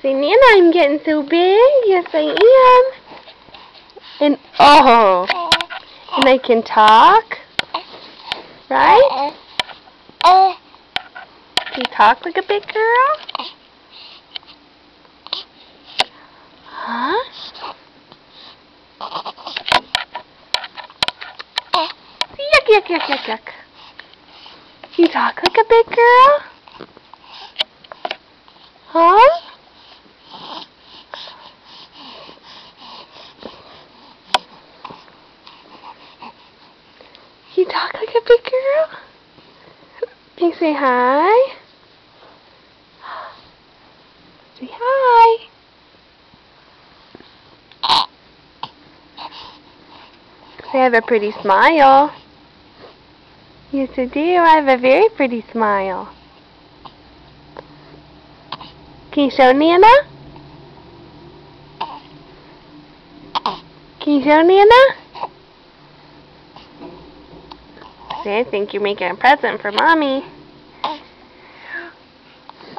Say, Nana, I'm getting so big. Yes, I am. And, oh. And I can talk. Right? Can you talk like a big girl? Huh? Yuck, yuck, yuck, yuck, yuck. Can you talk like a big girl? Huh? Can you talk like a big girl? Can you say hi? Say hi. I have a pretty smile. Yes, I do. I have a very pretty smile. Can you show Nana? Can you show Nana? See, I think you're making a present for Mommy.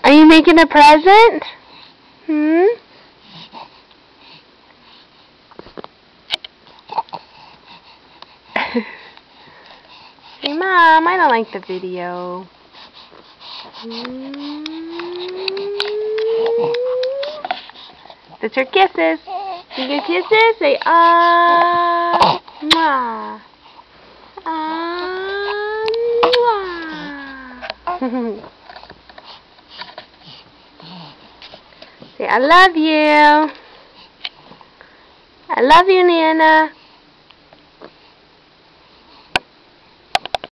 Are you making a present? Hmm? Say, Mom, I don't like the video. That's her kisses. You get kisses? Say, ah, mwah. Ah, mwah. Say, I love you. I love you, Nana.